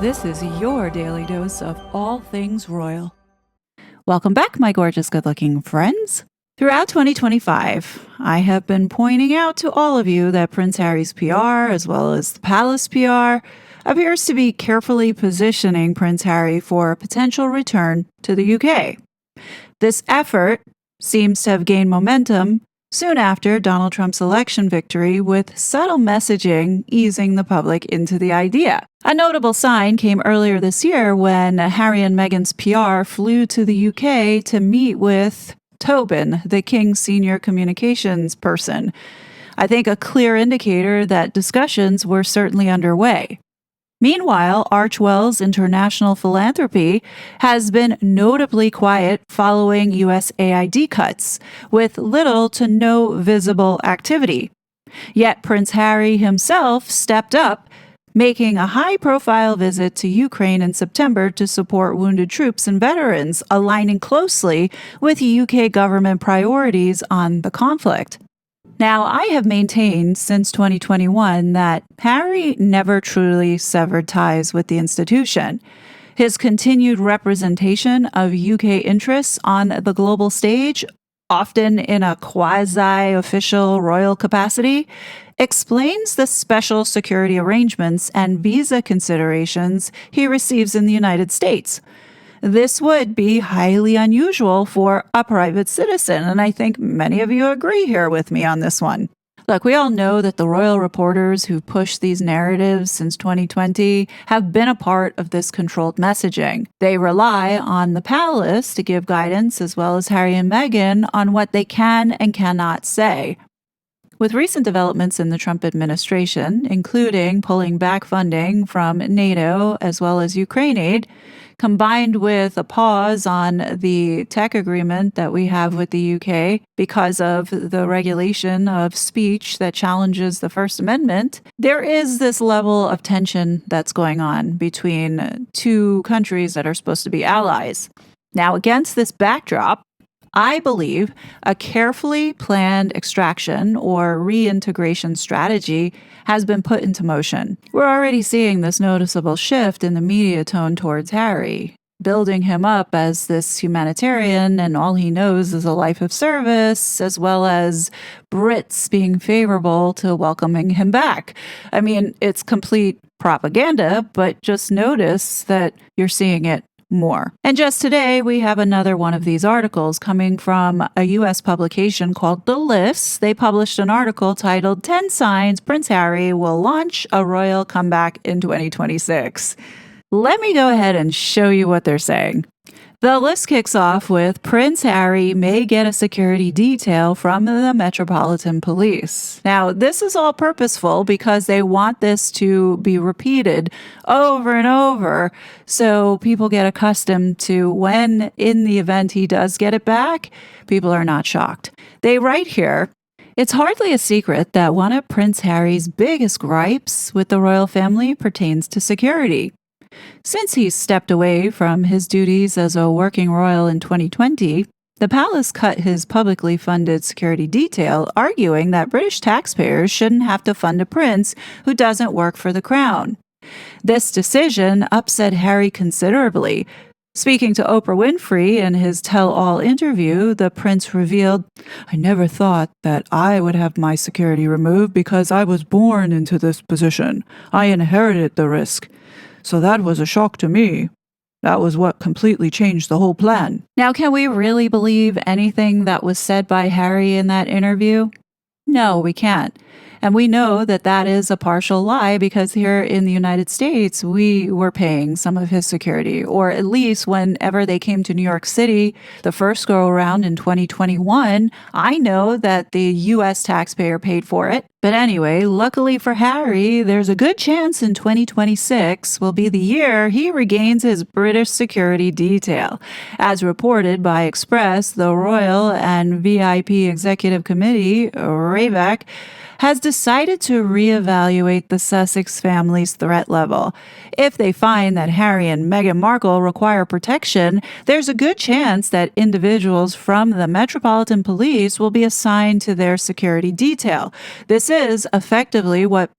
This is your daily dose of all things royal. Welcome back, my gorgeous, good-looking friends. Throughout 2025, I have been pointing out to all of you that Prince Harry's PR, as well as the palace PR, appears to be carefully positioning Prince Harry for a potential return to the UK. This effort seems to have gained momentum soon after Donald Trump's election victory, with subtle messaging easing the public into the idea. A notable sign came earlier this year when Harry and Meghan's PR flew to the UK to meet with Tobin, the King's senior communications person. I think a clear indicator that discussions were certainly underway. Meanwhile, Archwell's international philanthropy has been notably quiet following USAID cuts, with little to no visible activity. Yet Prince Harry himself stepped up, making a high-profile visit to Ukraine in September to support wounded troops and veterans, aligning closely with UK government priorities on the conflict. Now, I have maintained since 2021 that Harry never truly severed ties with the institution. His continued representation of UK interests on the global stage, often in a quasi-official royal capacity, explains the special security arrangements and visa considerations he receives in the United States. This would be highly unusual for a private citizen, and I think many of you agree here with me on this one. Look, we all know that the royal reporters who pushed these narratives since 2020 have been a part of this controlled messaging. They rely on the palace to give guidance, as well as Harry and Meghan, on what they can and cannot say. With recent developments in the Trump administration, including pulling back funding from NATO as well as Ukraine aid, combined with a pause on the tech agreement that we have with the UK because of the regulation of speech that challenges the First Amendment, there is this level of tension that's going on between two countries that are supposed to be allies. Now, against this backdrop, I believe a carefully planned extraction or reintegration strategy has been put into motion. We're already seeing this noticeable shift in the media tone towards Harry, building him up as this humanitarian and all he knows is a life of service, as well as Brits being favorable to welcoming him back. I mean, it's complete propaganda, but just notice that you're seeing it more. And just today, we have another one of these articles coming from a U.S. publication called The List. They published an article titled 10 Signs Prince Harry Will Launch a Royal Comeback in 2026. Let me go ahead and show you what they're saying. The list kicks off with Prince Harry may get a security detail from the Metropolitan Police. Now, this is all purposeful because they want this to be repeated over and over so people get accustomed to when, in the event he does get it back, people are not shocked. They write here, it's hardly a secret that one of Prince Harry's biggest gripes with the royal family pertains to security. Since he stepped away from his duties as a working royal in 2020, the palace cut his publicly funded security detail, arguing that British taxpayers shouldn't have to fund a prince who doesn't work for the crown. This decision upset Harry considerably. Speaking to Oprah Winfrey in his tell-all interview, the prince revealed, I never thought that I would have my security removed because I was born into this position. I inherited the risk. So that was a shock to me. That was what completely changed the whole plan. Now, can we really believe anything that was said by Harry in that interview? No, we can't. And we know that that is a partial lie because here in the United States, we were paying some of his security, or at least whenever they came to New York City, the first go around in 2021, I know that the U.S. taxpayer paid for it. But anyway, luckily for Harry, there's a good chance in 2026 will be the year he regains his British security detail. As reported by Express, the Royal and VIP Executive Committee, RAVEC, has decided to reevaluate the Sussex family's threat level. If they find that Harry and Meghan Markle require protection, there's a good chance that individuals from the Metropolitan Police will be assigned to their security detail. This is effectively what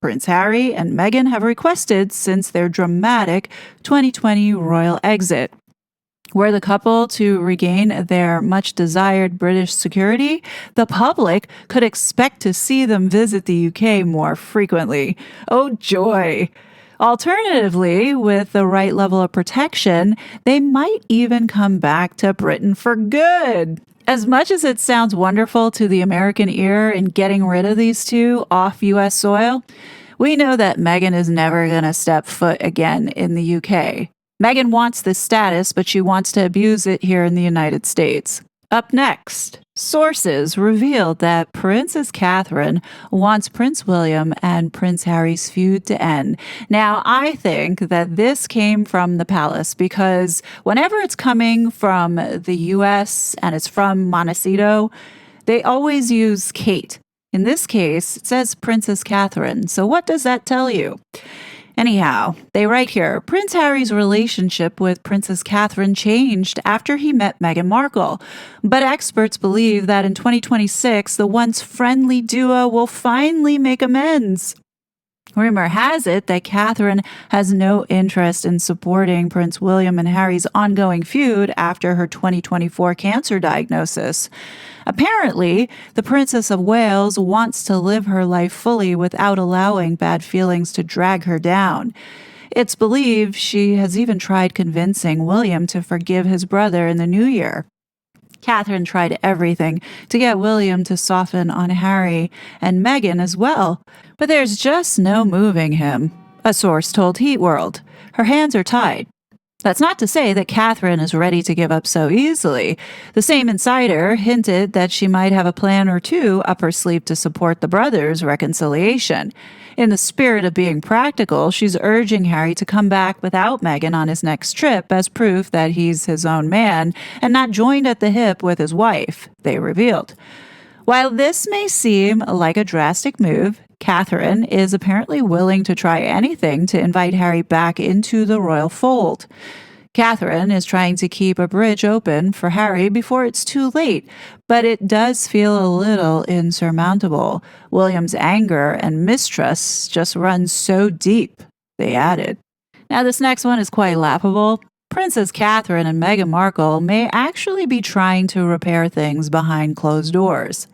Prince Harry and Meghan have requested since their dramatic 2020 royal exit. Were the couple to regain their much desired British security, the public could expect to see them visit the UK more frequently. Oh, joy! Alternatively, with the right level of protection, they might even come back to Britain for good. As much as it sounds wonderful to the American ear in getting rid of these two off US soil, we know that Meghan is never going to step foot again in the UK. Meghan wants this status, but she wants to abuse it here in the United States. Up next, sources revealed that Princess Catherine wants Prince William and Prince Harry's feud to end. Now, I think that this came from the palace because whenever it's coming from the US and it's from Montecito, they always use Kate. In this case, it says Princess Catherine. So what does that tell you? Anyhow, they write here, Prince Harry's relationship with Princess Catherine changed after he met Meghan Markle. But experts believe that in 2026, the once friendly duo will finally make amends. Rumor has it that Catherine has no interest in supporting Prince William and Harry's ongoing feud after her 2024 cancer diagnosis. Apparently, the Princess of Wales wants to live her life fully without allowing bad feelings to drag her down. It's believed she has even tried convincing William to forgive his brother in the new year. Catherine tried everything to get William to soften on Harry and Meghan as well, but there's just no moving him, a source told Heat World. Her hands are tied. That's not to say that Catherine is ready to give up so easily. The same insider hinted that she might have a plan or two up her sleeve to support the brothers' reconciliation. In the spirit of being practical, she's urging Harry to come back without Meghan on his next trip as proof that he's his own man and not joined at the hip with his wife, they revealed. While this may seem like a drastic move, Catherine is apparently willing to try anything to invite Harry back into the royal fold. Catherine is trying to keep a bridge open for Harry before it's too late, but it does feel a little insurmountable. William's anger and mistrust just run so deep, they added. Now, this next one is quite laughable. Princess Catherine and Meghan Markle may actually be trying to repair things behind closed doors.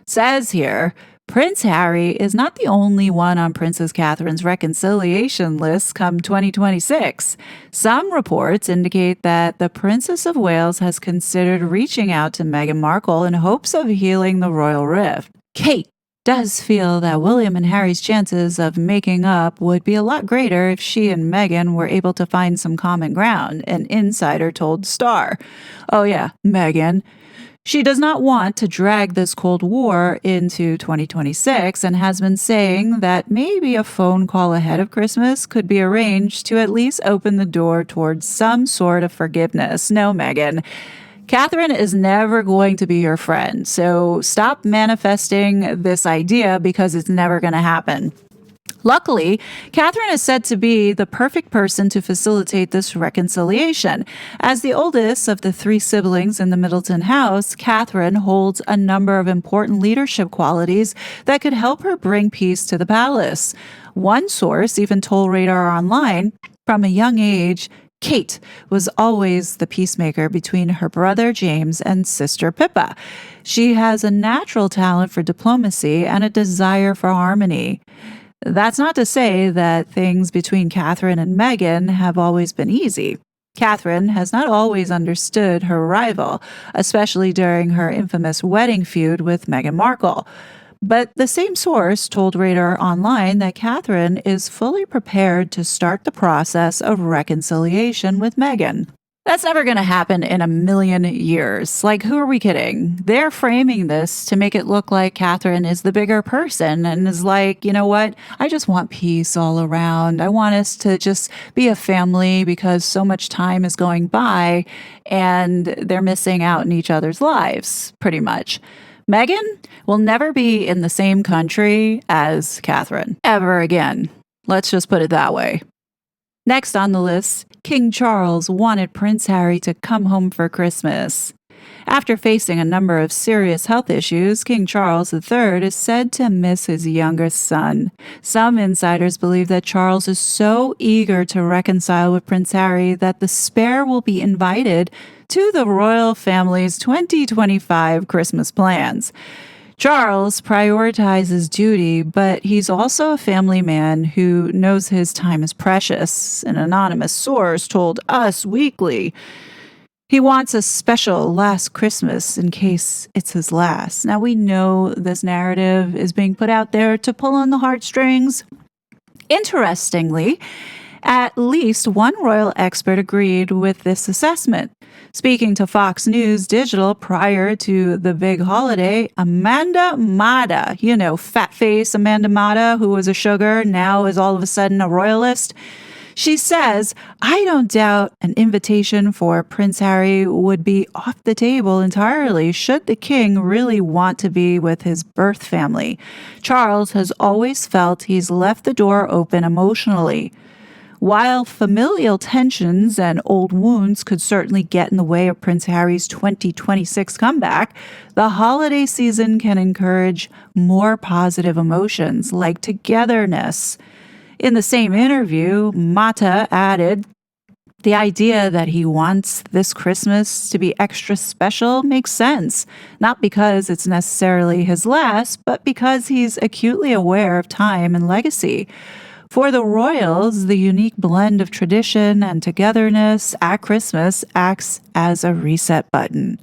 Says here, Prince Harry is not the only one on Princess Catherine's reconciliation list come 2026. Some reports indicate that the Princess of Wales has considered reaching out to Meghan Markle in hopes of healing the royal rift. Kate does feel that William and Harry's chances of making up would be a lot greater if she and Meghan were able to find some common ground, an insider told Star. Oh yeah, Meghan. She does not want to drag this Cold War into 2026 and has been saying that maybe a phone call ahead of Christmas could be arranged to at least open the door towards some sort of forgiveness. No, Meghan. Catherine is never going to be your friend, so stop manifesting this idea because it's never going to happen. Luckily, Catherine is said to be the perfect person to facilitate this reconciliation. As the oldest of the three siblings in the Middleton house, Catherine holds a number of important leadership qualities that could help her bring peace to the palace. One source even told Radar Online, from a young age, Kate was always the peacemaker between her brother James and sister Pippa. She has a natural talent for diplomacy and a desire for harmony. That's not to say that things between Catherine and Meghan have always been easy. Catherine has not always understood her rival, especially during her infamous wedding feud with Meghan Markle. But the same source told Radar Online that Catherine is fully prepared to start the process of reconciliation with Meghan. That's never going to happen in a million years. Like, who are we kidding? They're framing this to make it look like Catherine is the bigger person and is like, you know what? I just want peace all around. I want us to just be a family because so much time is going by and they're missing out in each other's lives, pretty much. Meghan will never be in the same country as Catherine, ever again. Let's just put it that way. Next on the list, King Charles wanted Prince Harry to come home for Christmas. After facing a number of serious health issues, King Charles III is said to miss his youngest son. Some insiders believe that Charles is so eager to reconcile with Prince Harry that the spare will be invited to the royal family's 2025 Christmas plans. Charles prioritizes duty, but he's also a family man who knows his time is precious, an anonymous source told Us Weekly. He wants a special last Christmas in case it's his last. Now, we know this narrative is being put out there to pull on the heartstrings. Interestingly, at least one royal expert agreed with this assessment. Speaking to Fox News Digital prior to the big holiday, Amanda Mata, fat face Amanda Mata, who was a sugar, now is all of a sudden a royalist. She says, I don't doubt an invitation for Prince Harry would be off the table entirely should the king really want to be with his birth family. Charles has always felt he's left the door open emotionally. While familial tensions and old wounds could certainly get in the way of Prince Harry's 2026 comeback, the holiday season can encourage more positive emotions like togetherness. In the same interview, Mata added, the idea that he wants this Christmas to be extra special makes sense, not because it's necessarily his last, but because he's acutely aware of time and legacy. For the royals, the unique blend of tradition and togetherness at Christmas acts as a reset button.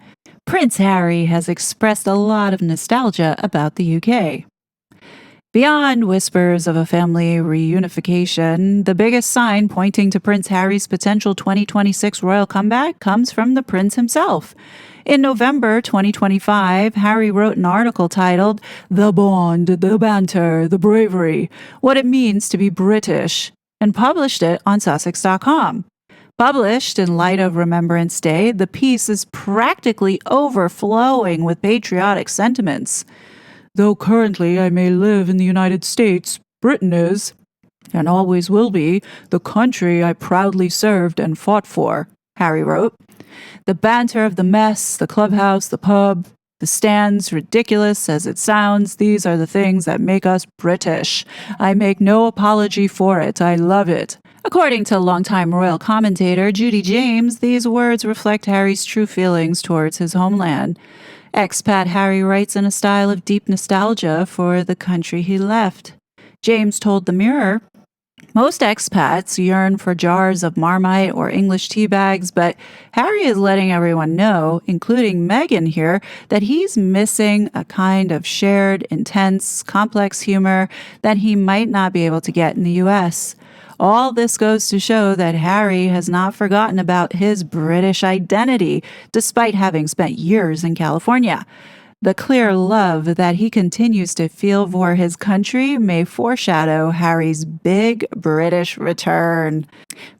Prince Harry has expressed a lot of nostalgia about the UK. Beyond whispers of a family reunification, the biggest sign pointing to Prince Harry's potential 2026 royal comeback comes from the prince himself. In November 2025, Harry wrote an article titled, The Bond, the Banter, the Bravery, What It Means to be British, and published it on Sussex.com. Published in light of Remembrance Day, the piece is practically overflowing with patriotic sentiments. Though currently I may live in the United States, Britain is, and always will be, the country I proudly served and fought for, Harry wrote. The banter of the mess, the clubhouse, the pub, the stands, ridiculous as it sounds, these are the things that make us British. I make no apology for it. I love it. According to longtime royal commentator Judy James, these words reflect Harry's true feelings towards his homeland. Expat Harry writes in a style of deep nostalgia for the country he left. James told The Mirror, most expats yearn for jars of Marmite or English tea bags, but Harry is letting everyone know, including Meghan here, that he's missing a kind of shared, intense, complex humor that he might not be able to get in the U.S. All this goes to show that Harry has not forgotten about his British identity, despite having spent years in California. The clear love that he continues to feel for his country may foreshadow Harry's big British return.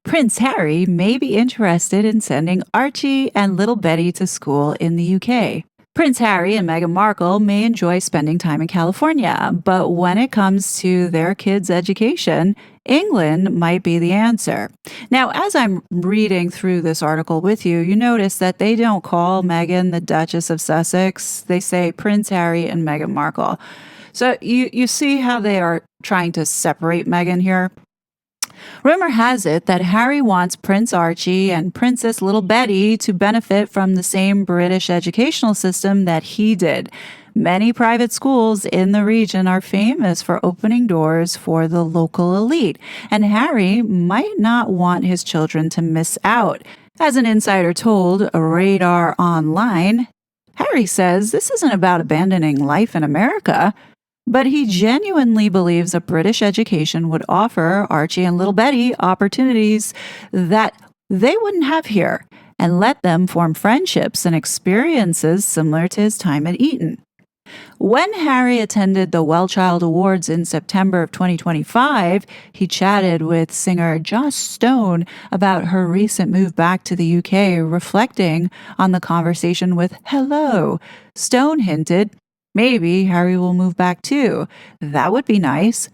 Prince Harry may be interested in sending Archie and little Betty to school in the UK. Prince Harry and Meghan Markle may enjoy spending time in California, but when it comes to their kids' education, England might be the answer. Now, as I'm reading through this article with you, you notice that they don't call Meghan the Duchess of Sussex. They say Prince Harry and Meghan Markle. So you see how they are trying to separate Meghan here? Rumor has it that Harry wants Prince Archie and Princess Little Betty to benefit from the same British educational system that he did. Many private schools in the region are famous for opening doors for the local elite, and Harry might not want his children to miss out. As an insider told Radar Online, Harry says this isn't about abandoning life in America, but he genuinely believes a British education would offer Archie and little Betty opportunities that they wouldn't have here, and let them form friendships and experiences similar to his time at Eton. When Harry attended the Well Child Awards in September of 2025, he chatted with singer Joss Stone about her recent move back to the UK, reflecting on the conversation with Hello. Stone hinted, maybe Harry will move back too. That would be nice.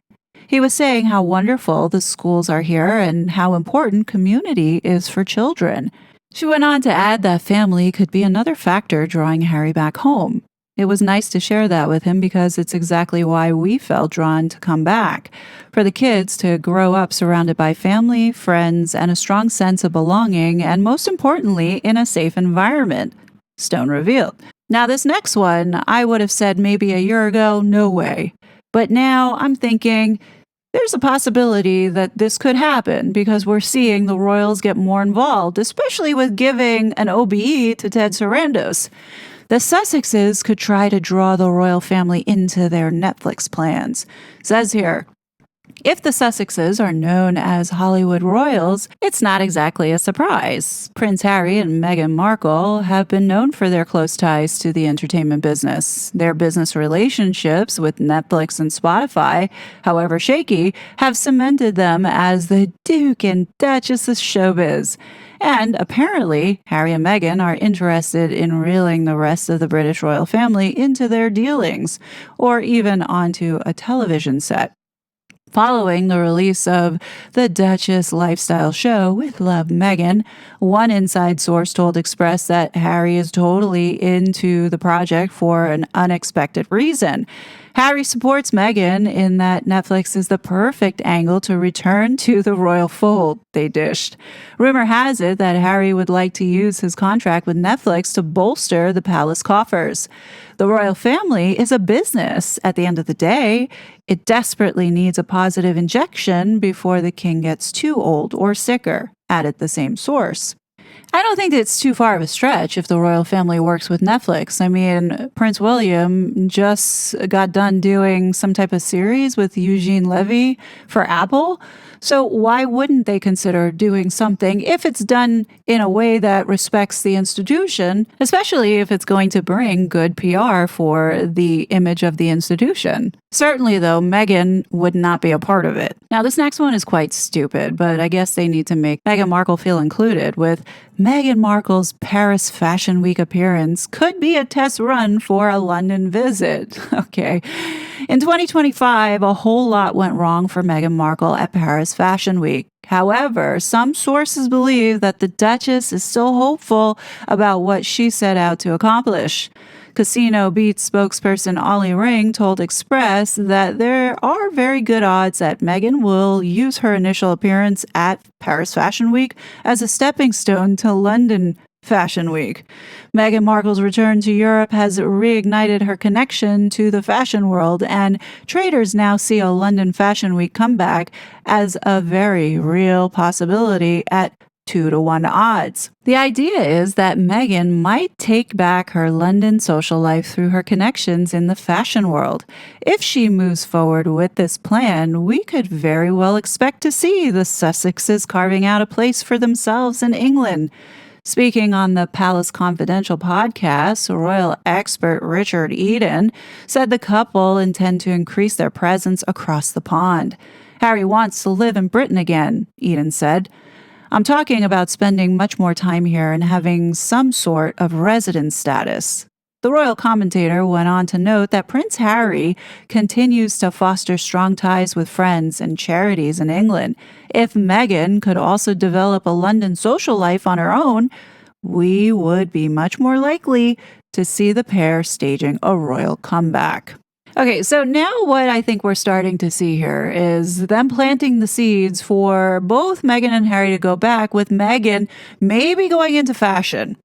He was saying how wonderful the schools are here and how important community is for children. She went on to add that family could be another factor drawing Harry back home. It was nice to share that with him because it's exactly why we felt drawn to come back. For the kids to grow up surrounded by family, friends, and a strong sense of belonging, and most importantly, in a safe environment. Stone revealed. Now, this next one, I would have said maybe a year ago, no way. But now I'm thinking there's a possibility that this could happen because we're seeing the royals get more involved, especially with giving an OBE to Ted Sarandos. The Sussexes could try to draw the royal family into their Netflix plans. Says here, if the Sussexes are known as Hollywood royals, it's not exactly a surprise. Prince Harry and Meghan Markle have been known for their close ties to the entertainment business. Their business relationships with Netflix and Spotify, however shaky, have cemented them as the Duke and Duchess of showbiz. And apparently, Harry and Meghan are interested in reeling the rest of the British royal family into their dealings, or even onto a television set. Following the release of the Duchess lifestyle show with Love Meghan, one inside source told Express that Harry is totally into the project for an unexpected reason. Harry supports Meghan in that Netflix is the perfect angle to return to the royal fold, they dished. Rumor has it that Harry would like to use his contract with Netflix to bolster the palace coffers. The royal family is a business. At the end of the day, it desperately needs a positive injection before the king gets too old or sicker, added the same source. I don't think it's too far of a stretch if the royal family works with Netflix. I mean, Prince William just got done doing some type of series with Eugene Levy for Apple. So why wouldn't they consider doing something if it's done in a way that respects the institution, especially if it's going to bring good PR for the image of the institution? Certainly, though, Meghan would not be a part of it. Now, this next one is quite stupid, but I guess they need to make Meghan Markle feel included with Meghan Markle's Paris Fashion Week appearance could be a test run for a London visit. Okay. In 2025, a whole lot went wrong for Meghan Markle at Paris Fashion Week. However, some sources believe that the Duchess is still hopeful about what she set out to accomplish. Casino Beats spokesperson Ollie Ring told Express that there are very good odds that Meghan will use her initial appearance at Paris Fashion Week as a stepping stone to London Fashion Week. Meghan Markle's return to Europe has reignited her connection to the fashion world, and traders now see a London Fashion Week comeback as a very real possibility at 2-to-1 odds. The idea is that Meghan might take back her London social life through her connections in the fashion world. If she moves forward with this plan, we could very well expect to see the Sussexes carving out a place for themselves in England. Speaking on the Palace Confidential podcast, royal expert Richard Eden said the couple intend to increase their presence across the pond. Harry wants to live in Britain again, Eden said. I'm talking about spending much more time here and having some sort of residence status. The royal commentator went on to note that Prince Harry continues to foster strong ties with friends and charities in England. If Meghan could also develop a London social life on her own, we would be much more likely to see the pair staging a royal comeback. Okay, so now what I think we're starting to see here is them planting the seeds for both Meghan and Harry to go back, with Meghan maybe going into fashion,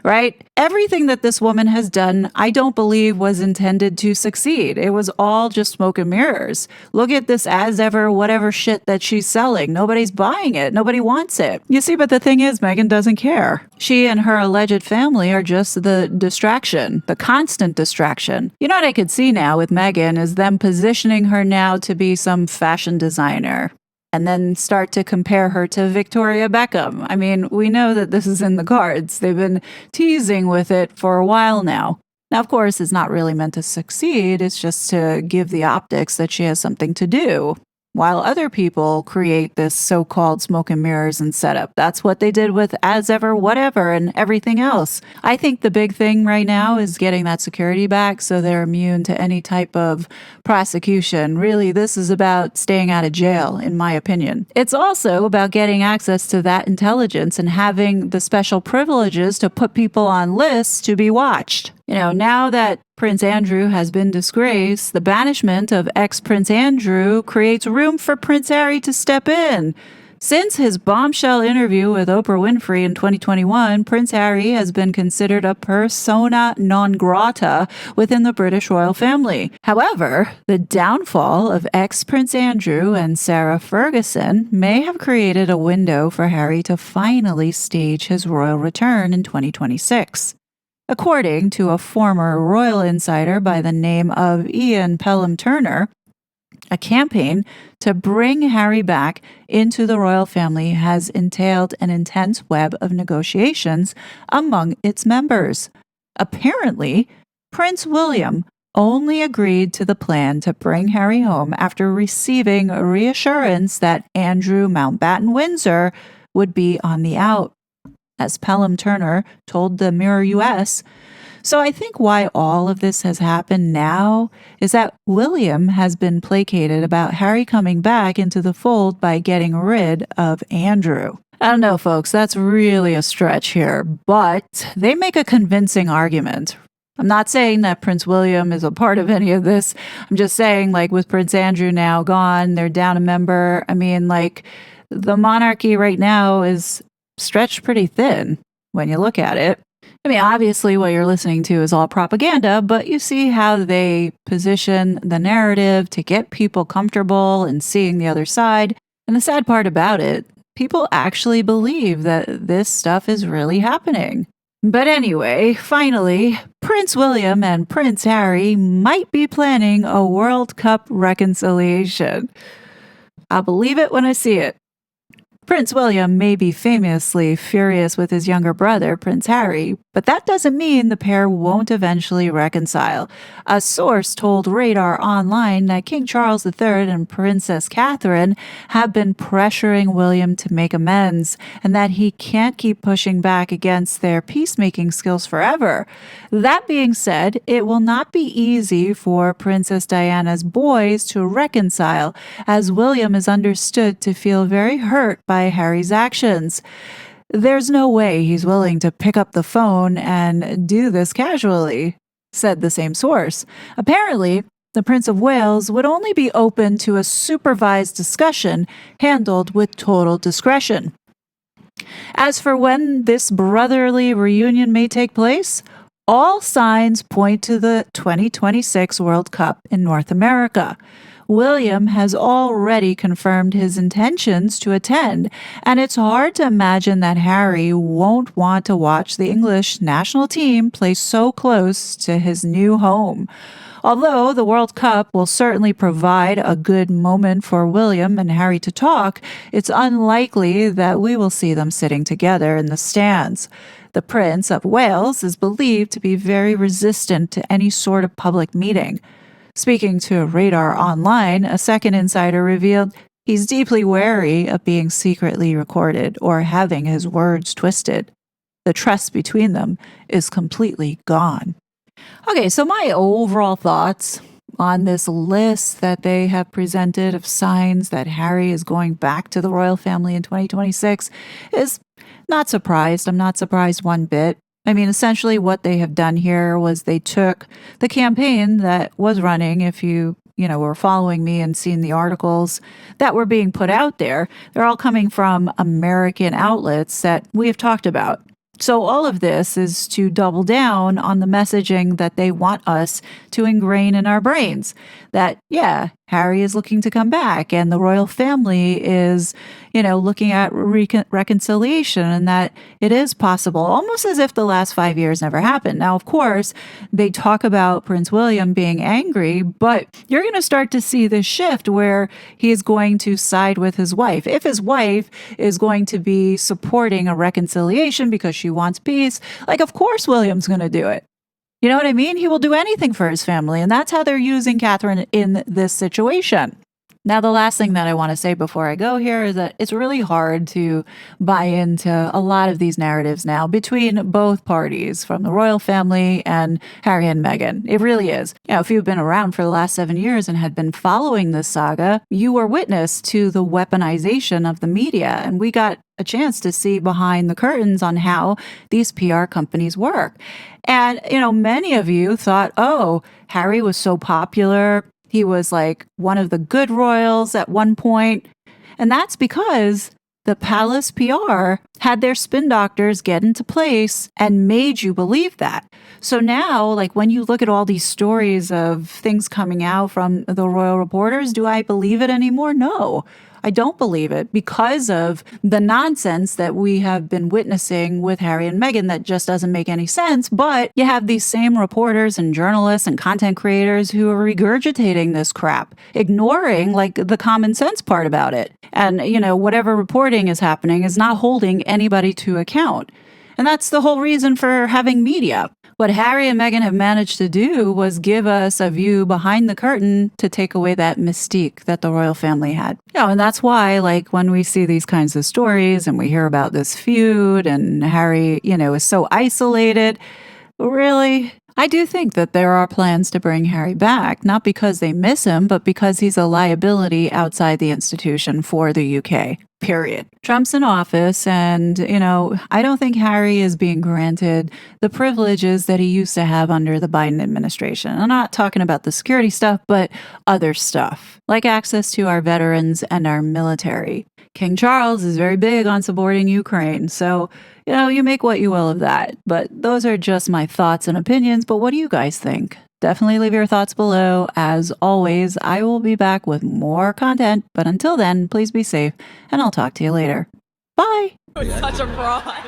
right? Everything that this woman has done, I don't believe was intended to succeed. It was all just smoke and mirrors. Look at this as ever, whatever shit that she's selling. Nobody's buying it. Nobody wants it. You see, but the thing is, Meghan doesn't care. She and her alleged family are just the distraction, the constant distraction. You know what I could see now with Meghan is them positioning her now to be some fashion designer, and then start to compare her to Victoria Beckham. I mean, we know that this is in the cards. They've been teasing with it for a while now. Now, of course, it's not really meant to succeed. It's just to give the optics that she has something to do. while other people create this so-called smoke and mirrors and setup. That's what they did with As Ever, Whatever, and everything else. I think the big thing right now is getting that security back so they're immune to any type of prosecution. Really, this is about staying out of jail, in my opinion. It's also about getting access to that intelligence and having the special privileges to put people on lists to be watched. Now that Prince Andrew has been disgraced, the banishment of ex-Prince Andrew creates room for Prince Harry to step in. Since his bombshell interview with Oprah Winfrey in 2021, Prince Harry has been considered a persona non grata within the British royal family. However, the downfall of ex-Prince Andrew and Sarah Ferguson may have created a window for Harry to finally stage his royal return in 2026. According to a former royal insider by the name of Ian Pelham-Turner, a campaign to bring Harry back into the royal family has entailed an intense web of negotiations among its members. Apparently, Prince William only agreed to the plan to bring Harry home after receiving a reassurance that Andrew Mountbatten Windsor would be on the out, as Pelham-Turner told the Mirror US. So I think why all of this has happened now is that William has been placated about Harry coming back into the fold by getting rid of Andrew. I don't know, folks, that's really a stretch here, but they make a convincing argument. I'm not saying that Prince William is a part of any of this. I'm just saying, with Prince Andrew now gone, they're down a member. The monarchy right now is stretched pretty thin when you look at it. Obviously what you're listening to is all propaganda, but you see how they position the narrative to get people comfortable and seeing the other side. And the sad part about it, people actually believe that this stuff is really happening. But anyway, finally, Prince William and Prince Harry might be planning a World Cup reconciliation. I'll believe it when I see it. Prince William may be famously furious with his younger brother, Prince Harry, but that doesn't mean the pair won't eventually reconcile. A source told Radar Online that King Charles III and Princess Catherine have been pressuring William to make amends, and that he can't keep pushing back against their peacemaking skills forever. That being said, it will not be easy for Princess Diana's boys to reconcile, as William is understood to feel very hurt by Harry's actions. There's no way he's willing to pick up the phone and do this casually, said the same source. Apparently, the Prince of Wales would only be open to a supervised discussion handled with total discretion. As for when this brotherly reunion may take place, all signs point to the 2026 World Cup in North America. William has already confirmed his intentions to attend, and it's hard to imagine that Harry won't want to watch the English national team play so close to his new home. Although the World Cup will certainly provide a good moment for William and Harry to talk, it's unlikely that we will see them sitting together in the stands. The Prince of Wales is believed to be very resistant to any sort of public meeting. Speaking to Radar Online, a second insider revealed he's deeply wary of being secretly recorded or having his words twisted. The trust between them is completely gone. Okay, so my overall thoughts on this list that they have presented of signs that Harry is going back to the royal family in 2026 is not surprised. I'm not surprised one bit. Essentially what they have done here was they took the campaign that was running, if you were following me and seeing the articles that were being put out there, they're all coming from American outlets that we have talked about. So all of this is to double down on the messaging that they want us to ingrain in our brains. That, yeah, Harry is looking to come back and the royal family is, looking at reconciliation, and that it is possible, almost as if the last 5 years never happened. Now, of course, they talk about Prince William being angry, but you're going to start to see this shift where he is going to side with his wife. If his wife is going to be supporting a reconciliation because she wants peace, of course William's going to do it. You know what I mean? He will do anything for his family, and that's how they're using Catherine in this situation. Now, the last thing that I want to say before I go here is that it's really hard to buy into a lot of these narratives now between both parties, from the royal family and Harry and Meghan. It really is. If you've been around for the last 7 years and had been following this saga, you were witness to the weaponization of the media. And we got a chance to see behind the curtains on how these PR companies work. And, many of you thought, oh, Harry was so popular. He was like one of the good royals at one point. And that's because the palace PR had their spin doctors get into place and made you believe that. So now, like when you look at all these stories of things coming out from the royal reporters, do I believe it anymore? No. I don't believe it because of the nonsense that we have been witnessing with Harry and Meghan that just doesn't make any sense. But you have these same reporters and journalists and content creators who are regurgitating this crap, ignoring like the common sense part about it. And, whatever reporting is happening is not holding anybody to account. And that's the whole reason for having media. What Harry and Meghan have managed to do was give us a view behind the curtain to take away that mystique that the royal family had. And that's why, like, when we see these kinds of stories and we hear about this feud and Harry, is so isolated, really, I do think that there are plans to bring Harry back, not because they miss him, but because he's a liability outside the institution for the UK. Period. Trump's in office and, I don't think Harry is being granted the privileges that he used to have under the Biden administration. I'm not talking about the security stuff, but other stuff, like access to our veterans and our military. King Charles is very big on supporting Ukraine. So, you make what you will of that. But those are just my thoughts and opinions. But what do you guys think? Definitely leave your thoughts below. As always, I will be back with more content. But until then, please be safe, and I'll talk to you later. Bye. Such a fraud.